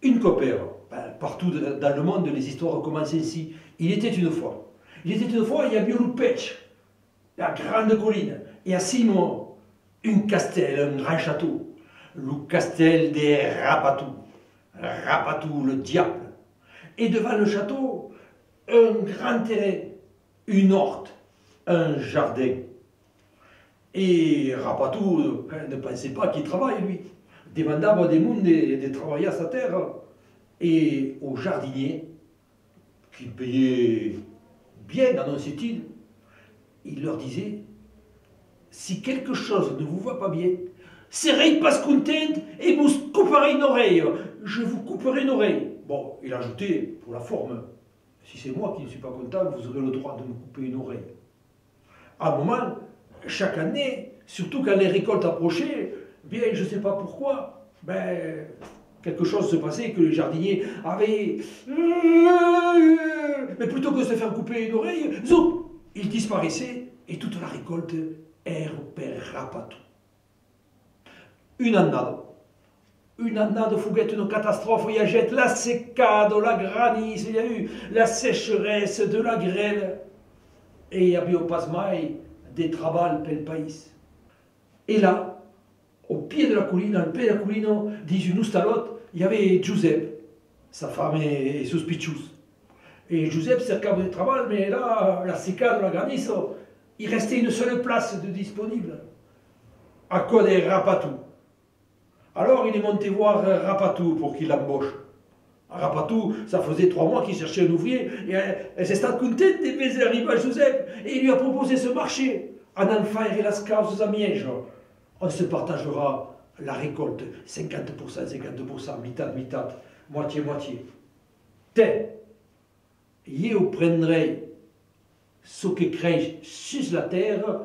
Une copère. Partout dans le monde, les histoires commencent ainsi. Il était une fois. Il était une fois, il y a bien Lupec, la grande colline. Et à Simon, une castel, un grand château. Le castel des Rapatou. Rapatou, le diable. Et devant le château, un grand terrain, une horte, un jardin. Et Rapatou ne pensait pas qu'il travaille, lui. Demandava des mondes de travailler à sa terre. Et aux jardiniers, qui payaient bien, annonçait-il, il leur disait, si quelque chose ne vous va pas bien, serez pas content et vous couperez une oreille. Je vous couperai une oreille. Bon, il ajoutait, pour la forme, si c'est moi qui ne suis pas content, vous aurez le droit de me couper une oreille. À un moment, chaque année, surtout quand les récoltes approchaient, bien, je ne sais pas pourquoi, ben, quelque chose se passait que les jardiniers avaient... Mais plutôt que de se faire couper une oreille, zou, ils disparaissaient et toute la récolte era per Rapatou. Une annade fouguette, une catastrophe, il y a jette la secade, la granisse, il y a eu la sécheresse, de la grêle, et il y a eu au pasmaï des travails pel pays. Et là, au pied de la colline, al pied de la colline, dit une oustalotte, il y avait Giuseppe, sa femme et sus pichus. Et Giuseppe cercava du travail, mais là, la secade, la granisse, il restait une seule place de disponible, à cause des Rapatou. Alors il est monté voir Rapatou pour qu'il l'embauche. Rapatou, ça faisait 3 mois qu'il cherchait un ouvrier, et elle s'est contente de baiser arriver à Giuseppe, et il lui a proposé ce marché. En enfer et las causes à miège. On se partagera la récolte, 50%, 50%, mitat, moitié. Te, je prendrai ce qui crée sur la terre,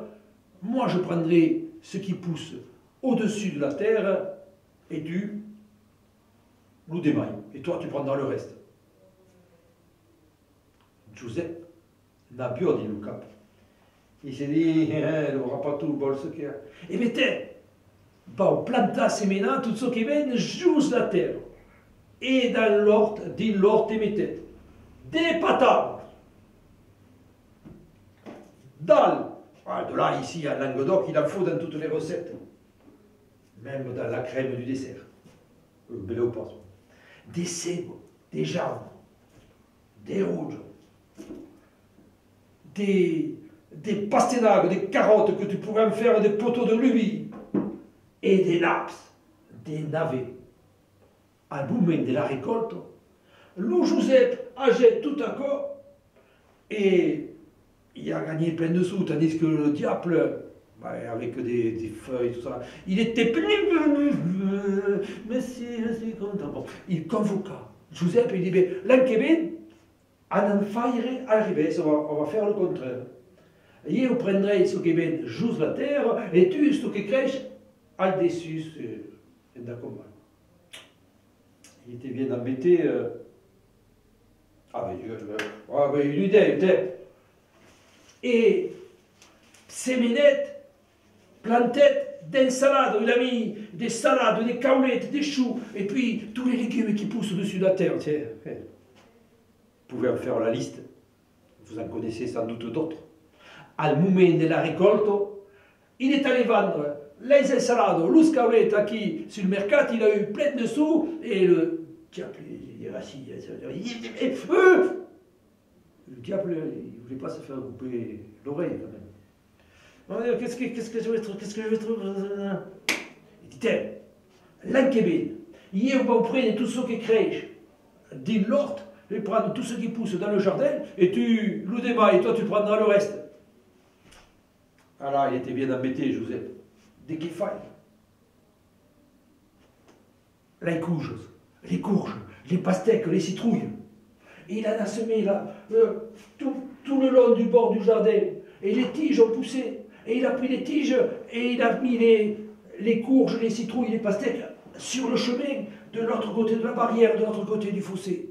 moi je prendrai ce qui pousse au-dessus de la terre, et tu nous démailles. Et toi, tu prendras le reste. Giuseppe n'a plus dit le cap. Il s'est dit, il n'aura pas tout le bol ce qu'il y a. Et bien, on planta semena tout ce qui vient juste la terre. Et dans l'horte, dit l'horte et mettait des patates. Dalle. De là, ici, à Languedoc, il en faut dans toutes les recettes. Même dans la crème du dessert. Le blé au poisson. Des cèbes, des jambes, des rouges, des pastinaques, des carottes que tu pourrais en faire des poteaux de lubie, et des naps, des navets. À moment de la récolte, le Giuseppe achète tout à coup et il a gagné plein de sous, tandis que le diable, avec des feuilles, tout ça, il était plus... Mais si, je suis content. Bon, il convoqua Giuseppe, il dit, l'an qui vient, à n'en faire arriver, on va faire le contraire. Je prendrai ce qui vient juste la terre, et tu, ce qui crèche, al dessus, d'accord. Il était bien embêté. Une idée. Et séménette, plantette d'insalade, il a mis des salades, des caoulettes, des choux, et puis tous les légumes qui poussent au-dessus de la terre. Tiens, vous pouvez en faire la liste, vous en connaissez sans doute d'autres. Al moment de la récolte, il est allé vendre les ensalades, les caoulettes qui, sur le mercat, il a eu plein de sous, et le diable, il est assis, le diable, il ne voulait pas se faire couper l'oreille, quand même. Qu'est-ce que je vais trouver? Il dit, tiens, l'an qui vient, il va prendre tout ce qui crèche, dit l'horte, il prend tout ce qui pousse dans le jardin, et tu le démailles, et toi tu prendras le reste. Alors, il était bien embêté, Joseph. Dès qu'il faille. Les courges, les pastèques, les citrouilles. Et il en a semé là, tout le long du bord du jardin. Et les tiges ont poussé. Et il a pris les tiges et il a mis les courges, les citrouilles, les pastèques sur le chemin de l'autre côté de la barrière, de l'autre côté du fossé.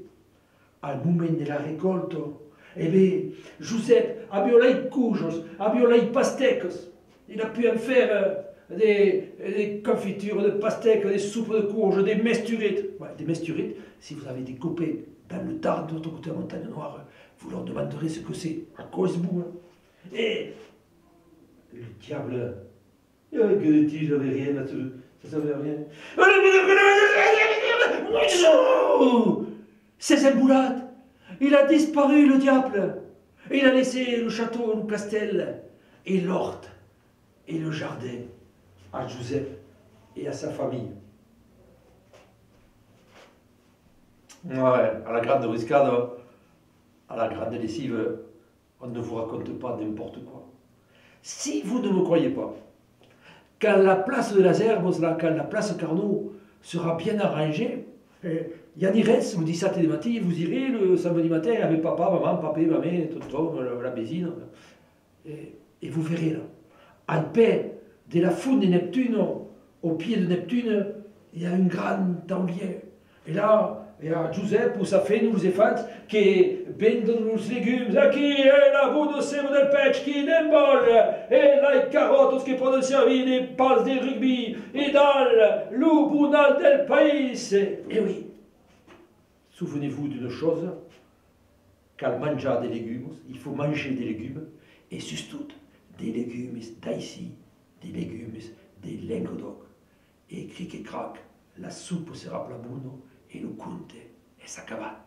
Al moment de la récolte, eh bien, Joseph a mis les courges, a mis les pastèques. Il a pu en faire des confitures, de pastèques, des soupes de courges, des mesturites. Ouais, des mesturites, si vous avez des copains dans le Tarn, de l'autre côté de la montagne noire, vous leur demanderez ce que c'est, à Cosbou. Et le diable, que dis-je, j'avais rien là-dessus, ça servait à rien. C'est un boulade, il a disparu le diable. Il a laissé le château, le castel, et l'horte, et le jardin à Giuseppe et à sa famille. Ouais, à la grande riscade, à la grande lessive, on ne vous raconte pas n'importe quoi. Si vous ne me croyez pas, quand la place de la Zerbe, quand la place Carnot sera bien arrangée, Yann-Irès vous dit ça télématique, vous irez le samedi matin avec papa, maman, papé, mamé, tonton, la bésine, et vous verrez là, en paix, de la foule de Neptune, au pied de Neptune, il y a une grande taulière. Et là, il y a Giuseppe où ça fait nous les fans qui vendent les légumes, qui est la boue de sève del pêche, qui n'embole, et la carotte qui peut servir des passes de rugby, et dans le bounal del pays. Et oui, souvenez-vous d'une chose, quand mangia des légumes, il faut manger des légumes, et surtout des légumes d'ici, des légumes des Languedoc. Et cric et crac, la soupe sera plabuno, et le conte, et s'acaba.